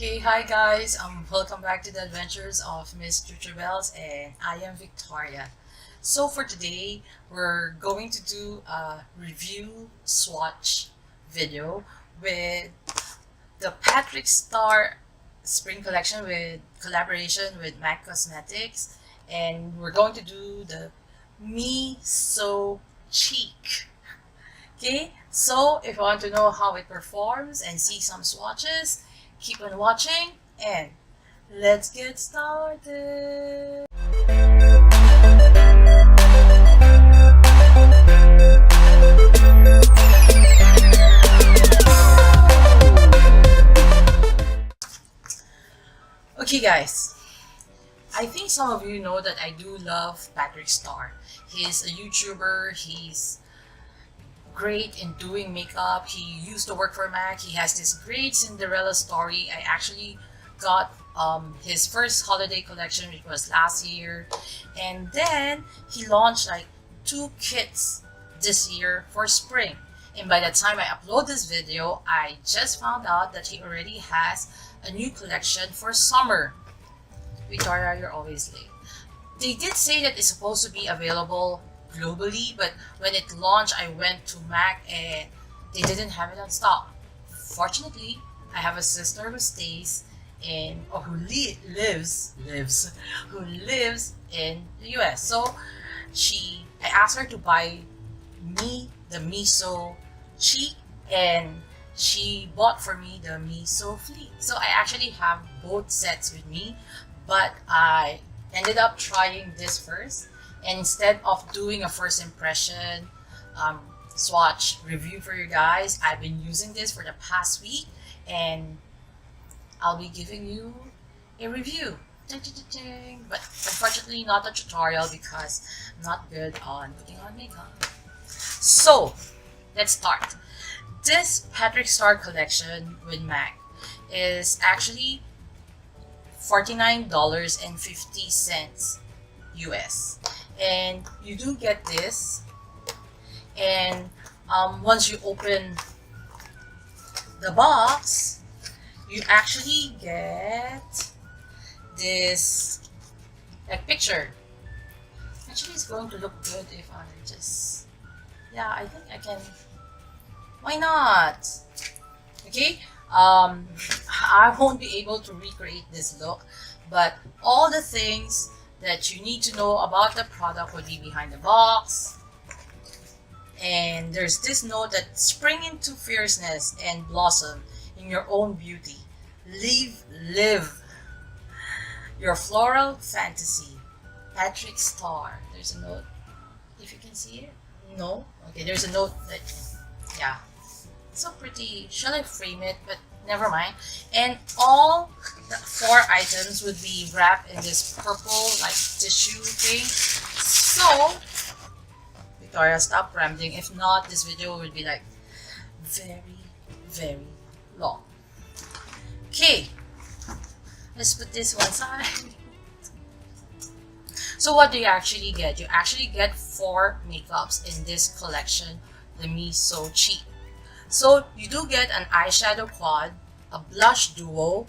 Okay, hi guys, welcome back to the adventures of Miss Chuchubells, and I am Victoria. So for today, we're going to do a review swatch video with the Patrick Starr Spring Collection with collaboration with MAC Cosmetics, and we're going to do the Me So Chic. Okay, so if you want to know how it performs and see some swatches, keep on watching and let's get started. Okay guys, I think some of you know that I do love Patrick Starr. He's a YouTuber, he's great in doing makeup. He used to work for MAC. He has this great Cinderella story. I actually got his first holiday collection, which was last year, and then he launched like 2 kits this year for spring. And by the time I upload this video, I just found out that he already has a new collection for summer. Victoria, you're always late. They did say that it's supposed to be available globally, but when it launched, I went to MAC and they didn't have it on stock. Fortunately, I have a sister who stays in, or who lives in the US. So I asked her to buy me the Me So Chic, and she bought for me the Me So Fleet. So I actually have both sets with me, but I ended up trying this first. And instead of doing a first impression swatch review for you guys, I've been using this for the past week and I'll be giving you a review. But unfortunately not a tutorial because I'm not good on putting on makeup. So let's start. This Patrick Starr collection with MAC is actually $49.50 US. And you do get this, and once you open the box, you actually get this like picture. Actually, it's going to look good if I just, I think I can, why not? Okay, I won't be able to recreate this look, but all the things that you need to know about the product would be behind the box. And there's this note that spring into fierceness and blossom in your own beauty. Live your floral fantasy. Patrick Starr. There's a note, if you can see it. No? Okay, there's a note that, it's so pretty. Shall I frame it? But never mind. And all the 4 items would be wrapped in this purple like tissue thing. So Victoria, stop rambling. If not, this video would be like very long. Okay, let's put this one side. So what do you actually get? You actually get 4 makeups in this collection, the Me So Chic. So you do get an eyeshadow quad, a blush duo,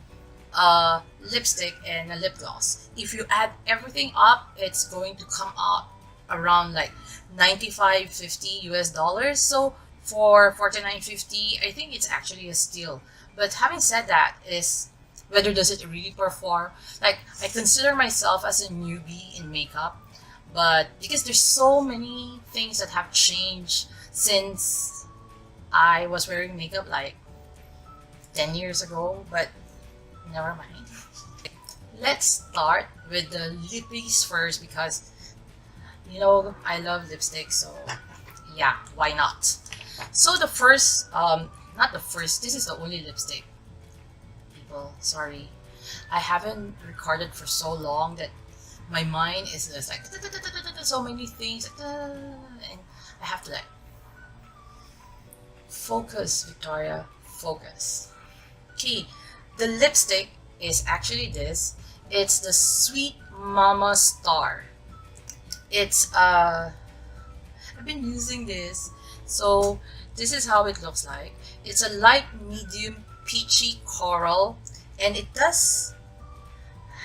a lipstick, and a lip gloss. If you add everything up, it's going to come out around like $95-50 US. So for $49.50, I think it's actually a steal. But having said that, is whether does it really perform? Like, I consider myself as a newbie in makeup, but because there's so many things that have changed since I was wearing makeup like 10 years ago, but never mind. Let's start with the lippies first because, you know, I love lipstick, so yeah, why not? So the first, not the first, this is the only lipstick. People, sorry. I haven't recorded for so long that my mind is just like so many things, and I have to like focus, Victoria, focus. Okay, the lipstick is actually this. It's the Sweet Mamastarrr. It's I've been using this, so this is how it looks like. It's a light medium peachy coral and it does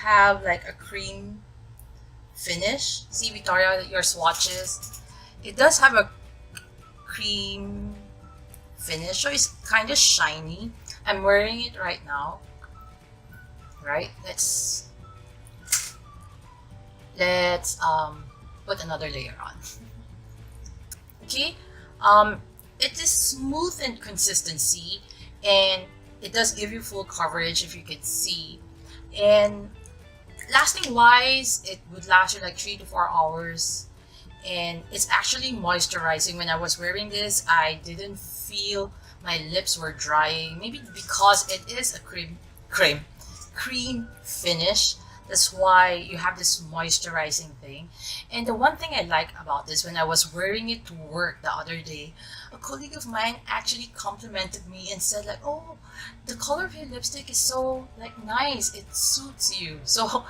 have like a cream finish. See, Victoria, your swatches, it does have a cream finish, so it's kind of shiny. I'm wearing it right now. Right, let's put another layer on. Okay, it is smooth in consistency, and it does give you full coverage, if you can see. And lasting wise, it would last you like 3 to 4 hours, and it's actually moisturizing. When I was wearing this, I didn't feel my lips were drying, maybe because it is a cream finish. That's why you have this moisturizing thing. And the one thing I like about this, when I was wearing it to work the other day, a colleague of mine actually complimented me and said like, oh, the color of your lipstick is so like nice, it suits you. So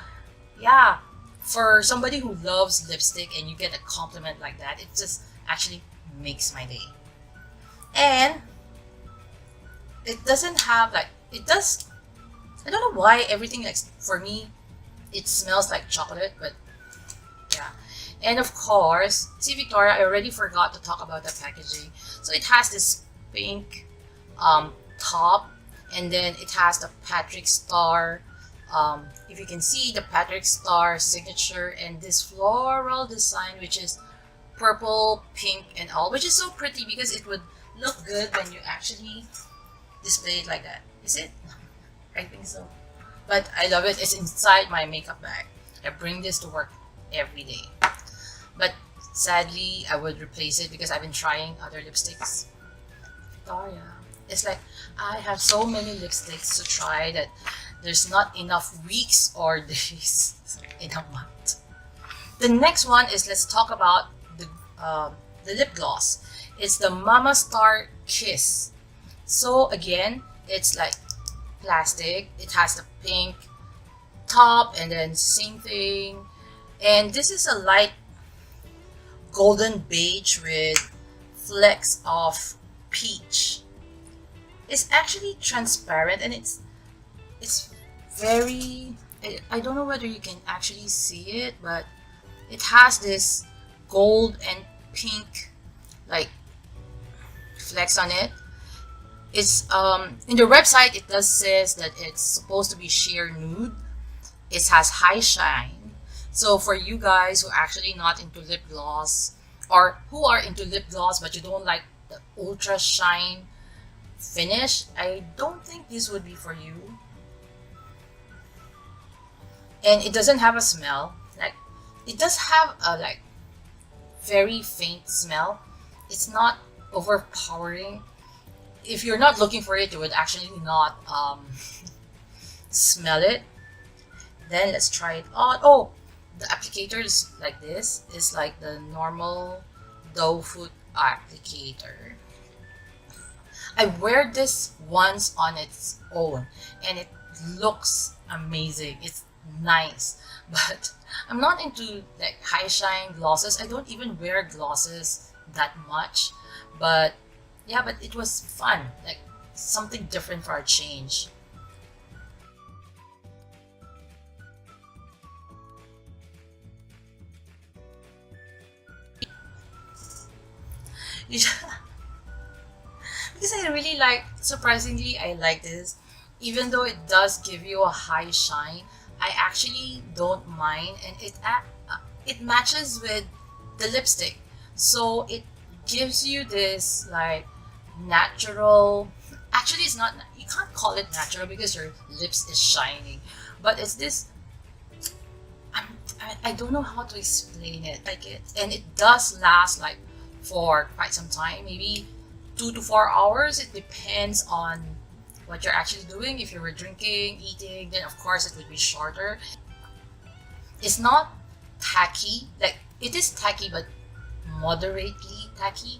yeah, for somebody who loves lipstick and you get a compliment like that, it just actually makes my day. And it doesn't have like, it does, I don't know why everything, like for me, it smells like chocolate, but yeah. And of course, see Victoria, I already forgot to talk about the packaging. So it has this pink top, and then it has the Patrick Starr, if you can see, the Patrick Starr signature, and this floral design, which is purple, pink, and all, which is so pretty because it would look good when you actually display it like that. Is it? I think so. But I love it. It's inside my makeup bag. I bring this to work every day. But sadly, I would replace it because I've been trying other lipsticks. Victoria, it's like I have so many lipsticks to try that there's not enough weeks or days in a month. The next one is, let's talk about the lip gloss. It's the Mamastarrr Kiss. So again, it's like plastic. It has the pink top, and then same thing. And this is a light golden beige with flecks of peach. It's actually transparent, and it's very, I don't know whether you can actually see it, but it has this gold and pink like flecks on it. It's in the website it does says that it's supposed to be sheer nude. It has high shine. So for you guys who are actually not into lip gloss, or who are into lip gloss but you don't like the ultra shine finish, I don't think this would be for you. And it doesn't have a smell. Like, it does have a like very faint smell. It's not overpowering. If you're not looking for it, you would actually not smell it. Then let's try it on. Oh, the applicator is like this. It's like the normal doe foot applicator. I wear this once on its own and it looks amazing. It's nice, but I'm not into like high shine glosses. I don't even wear glosses that much, but yeah, but it was fun, like something different for a change. Because I really like, surprisingly, I like this. Even though it does give you a high shine, I actually don't mind, and it matches with the lipstick. So it gives you this like natural, actually it's not, you can't call it natural because your lips is shining, but it's this, I don't know how to explain it, like it, and it does last like for quite some time, maybe 2 to 4 hours. It depends on what you're actually doing. If you were drinking, eating, then of course it would be shorter. It's not tacky, like it is tacky but moderately tacky,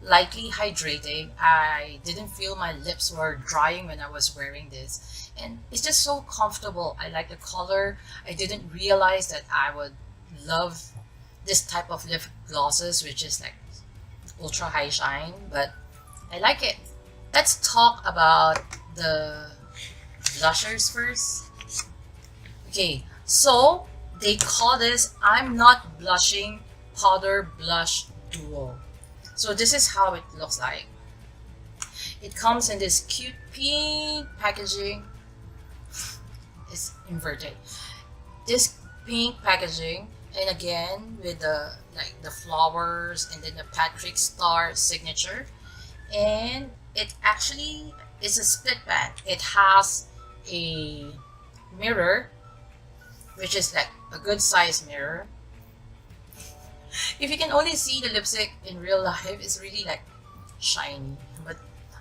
lightly hydrating. I didn't feel my lips were drying when I was wearing this, and it's just so comfortable. I like the color. I didn't realize that I would love this type of lip glosses, which is like ultra high shine, but I like it. Let's talk about the blushers first. Okay, so they call this I'm Not Blushing Powder Blush Duo. So this is how it looks like. It comes in this cute pink packaging. It's inverted. This pink packaging, and again with the flowers and then the Patrick Starr signature. And it actually is a split pan. It has a mirror, which is like a good size mirror. If you can only see the lipstick in real life, it's really like shiny, but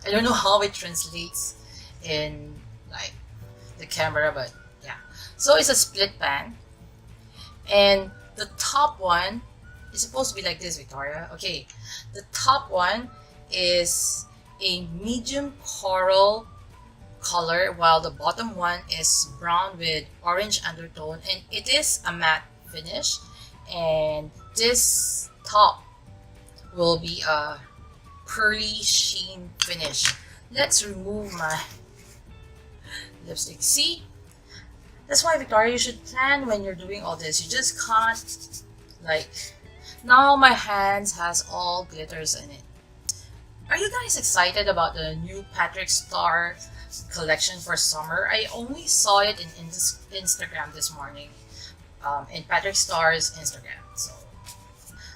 I don't know how it translates in like the camera, but yeah. So it's a split pan, and the top one is supposed to be like this, Victoria. Okay, the top one is a medium coral color, while the bottom one is brown with orange undertone, and it is a matte finish. And this top will be a pearly sheen finish. Let's remove my lipstick. See, that's why, Victoria, you should plan when you're doing all this. You just can't, like, now my hands has all glitters in it. Are you guys excited about the new Patrick Starr collection for summer? I only saw it in Instagram this morning, in Patrick Starr's Instagram.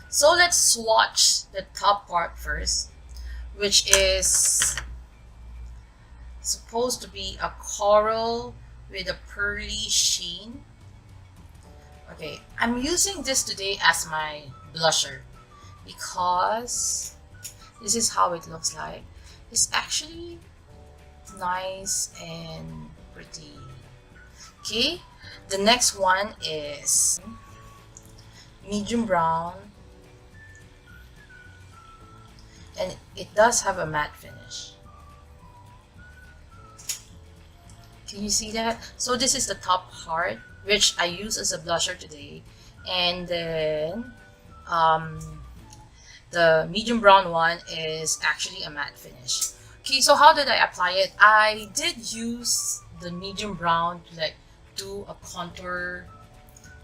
So let's swatch the top part first, which is supposed to be a coral with a pearly sheen. Okay, I'm using this today as my blusher because this is how it looks like. It's actually nice and pretty. Okay, the next one is medium brown, and it does have a matte finish. Can you see that? So this is the top part, which I use as a blusher today, and then the medium brown one is actually a matte finish. Okay, so how did I apply it? I did use the medium brown to like do a contour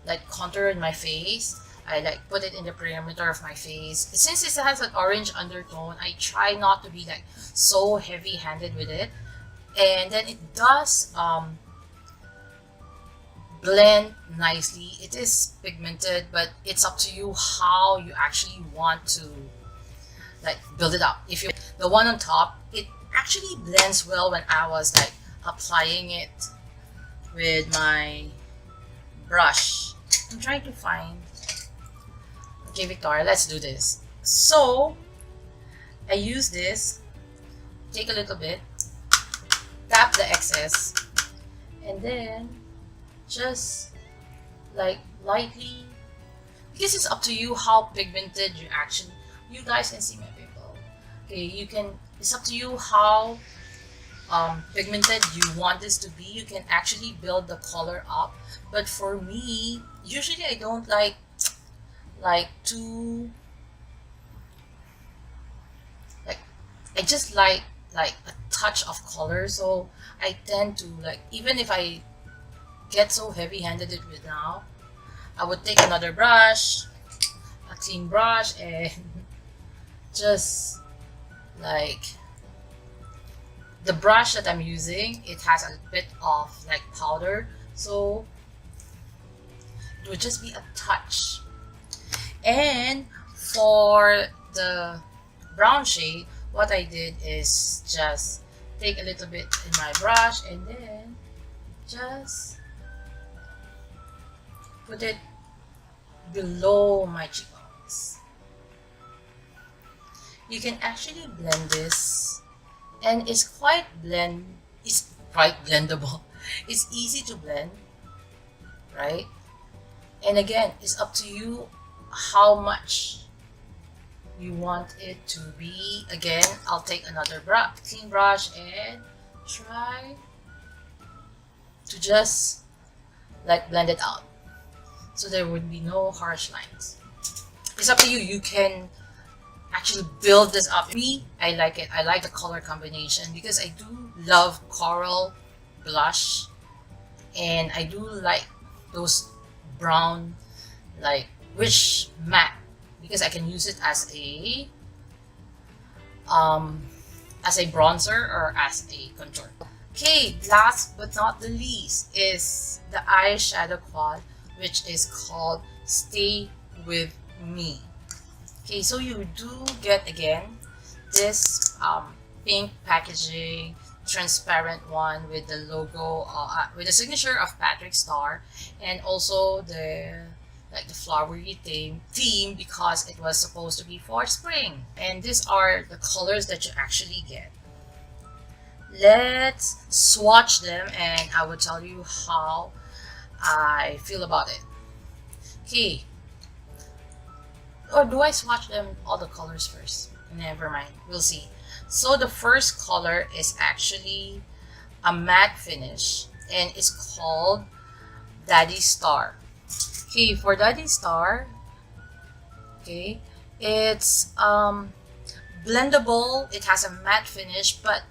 in my face. I like put it in the perimeter of my face. Since it has an orange undertone, I try not to be like so heavy-handed with it. And then it does blend nicely. It is pigmented, but it's up to you how you actually want to like build it up. If you the one on top, it actually blends well when I was like applying it with my brush. I'm trying to find. Okay, Victoria, let's do this. So I use this, take a little bit, tap the excess, and then just like lightly, this is up to you how pigmented you guys can see my pimple. Okay, it's up to you how pigmented you want this to be. You can actually build the color up, but for me, usually I don't like too, like, I just like a touch of color. So I tend to like, even if I get so heavy-handed with now, I would take another brush, a clean brush, and just like the brush that I'm using, it has a bit of like powder, so it would just be a touch. And for the brown shade, what I did is just take a little bit in my brush and then just put it below my cheekbones. You can actually blend this, and it's quite blendable. It's easy to blend, right? And again, it's up to you how much you want it to be. Again, I'll take another clean brush and try to just like blend it out so there would be no harsh lines. It's up to you. You can actually build this up. Me, I like it. I like the color combination because I do love coral blush, and I do like those brown, like rich matte, because I can use it as a bronzer or as a contour. Okay, last but not the least is the eyeshadow quad, which is called Stay With Me. Okay, so you do get again this pink packaging, transparent one with the logo, with the signature of Patrick Starr, and also the flowery theme because it was supposed to be for spring. And these are the colors that you actually get. Let's swatch them and I will tell you how I feel about it. Okay. Or do I swatch them all the colors first? Never mind, we'll see. So the first color is actually a matte finish and it's called Daddystarrr. Okay, for Daddystarrr, okay, it's blendable. It has a matte finish, but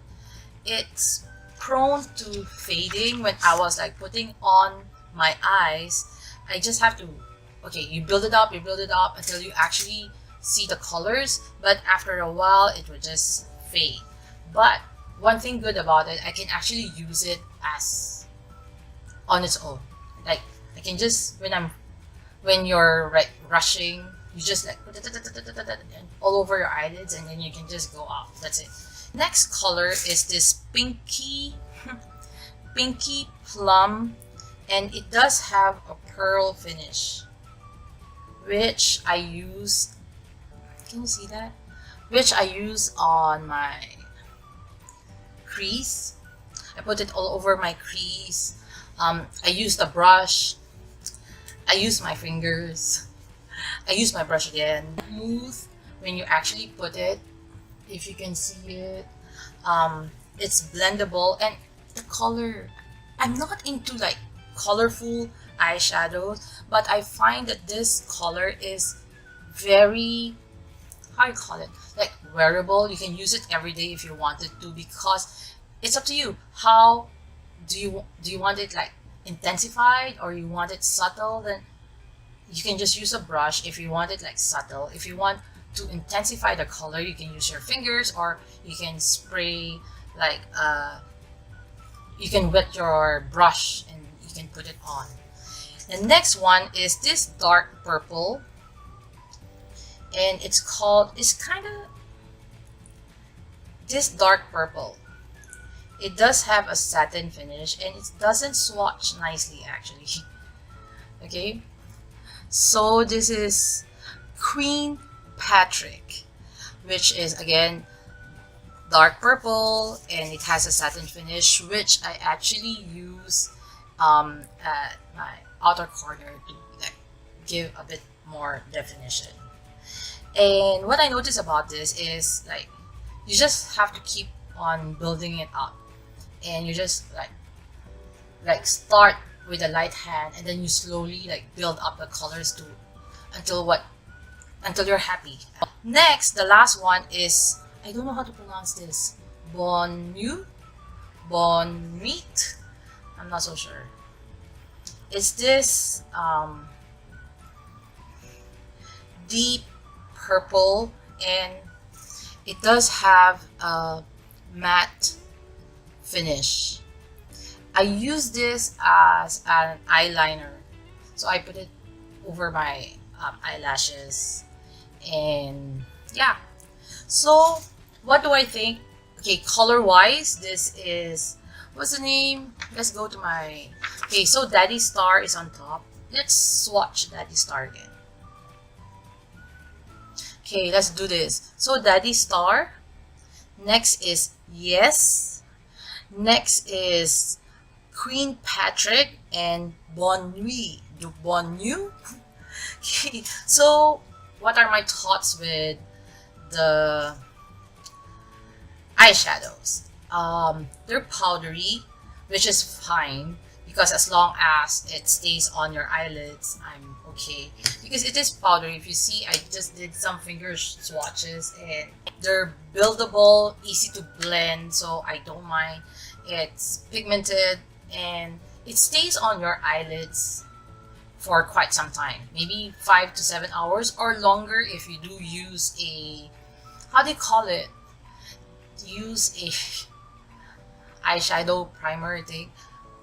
it's prone to fading. When I was like putting on my eyes, I just have to, okay, you build it up until you actually see the colors, but after a while it will just fade. But one thing good about it, I can actually use it as on its own. Like I can just, when you're like rushing, you just like put it all over your eyelids and then you can just go off. That's it. Next color is this pinky plum, and it does have a pearl finish, which I use, can you see that? Which I use on my crease. I put it all over my crease. I use the brush. I use my fingers. I use my brush again. Smooth when you actually put it. If you can see it, it's blendable, and the color, I'm not into like colorful eyeshadows, but I find that this color is very, how you call it, like wearable. You can use it every day if you wanted to, because it's up to you. How do you want it like intensified or you want it subtle? Then you can just use a brush. If you want it like subtle, if you want to intensify the color, you can use your fingers, or you can spray like you can wet your brush and you can put it on. The next one is this dark purple, and it's kind of this dark purple. It does have a satin finish and it doesn't swatch nicely actually. Okay, so this is Queen Patrick, which is again dark purple, and it has a satin finish, which I actually use at my outer corner to like give a bit more definition. And what I notice about this is like you just have to keep on building it up, and you just like start with a light hand and then you slowly like build up the colors to until you're happy. Next, the last one is, I don't know how to pronounce this, Nuit. I'm not so sure. It's this deep purple, and it does have a matte finish. I use this as an eyeliner, so I put it over my eyelashes, and yeah. So what do I think? Okay, color wise, this is, what's the name? Let's go to my, okay, so Daddystarrr is on top. Let's swatch Daddystarrr again. Okay, let's do this. So Daddystarrr. Next is Yes. Next is Queen Patrick and Nuit. Okay, so what are my thoughts with the eyeshadows? They're powdery, which is fine because as long as it stays on your eyelids, I'm okay. Because it is powdery. If you see, I just did some finger swatches and they're buildable, easy to blend, so I don't mind. It's pigmented and it stays on your eyelids for quite some time, maybe 5 to 7 hours or longer if you do use a, how do you call it? Use a eyeshadow primer, I think.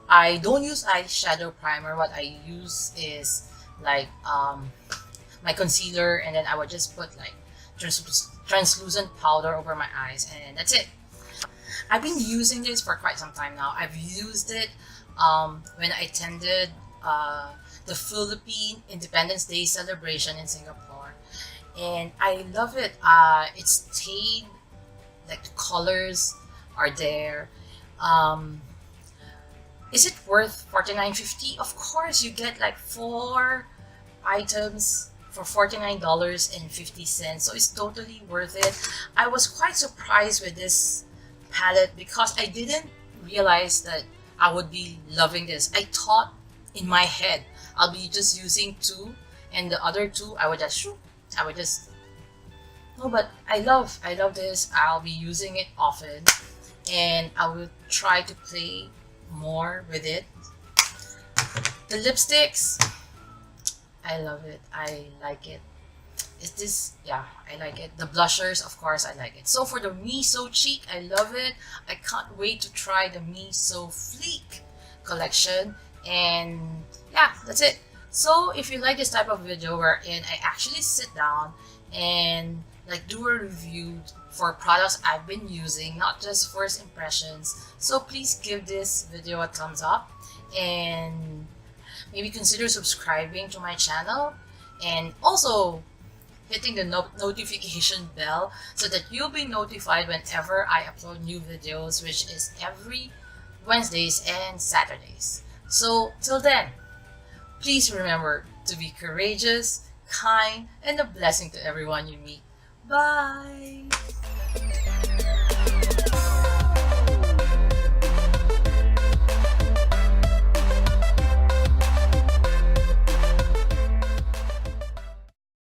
I don't use eyeshadow primer. What I use is like my concealer, and then I would just put like translucent powder over my eyes, and that's it. I've been using this for quite some time now. I've used it when I attended the Philippine Independence Day celebration in Singapore, and I love it. It stayed, like the colors are there. Is it worth $49.50? Of course, you get like 4 items for $49.50, so it's totally worth it. I was quite surprised with this palette because I didn't realize that I would be loving this. I thought in my head I'll be just using 2, and the other 2 I would just no, but I love this. I'll be using it often, and I will try to play more with it. The lipsticks, I love it. I like it. Is this, yeah, I like it. The blushers, of course, I like it. So for the Me So Cheek, I love it. I can't wait to try the Me So Fleek collection. And yeah, that's it. So if you like this type of video wherein I actually sit down and like do a review for products I've been using, not just first impressions, so please give this video a thumbs up and maybe consider subscribing to my channel, and also hitting the notification bell so that you'll be notified whenever I upload new videos, which is every Wednesdays and Saturdays. So till then, please remember to be courageous, kind, and a blessing to everyone you meet. Bye!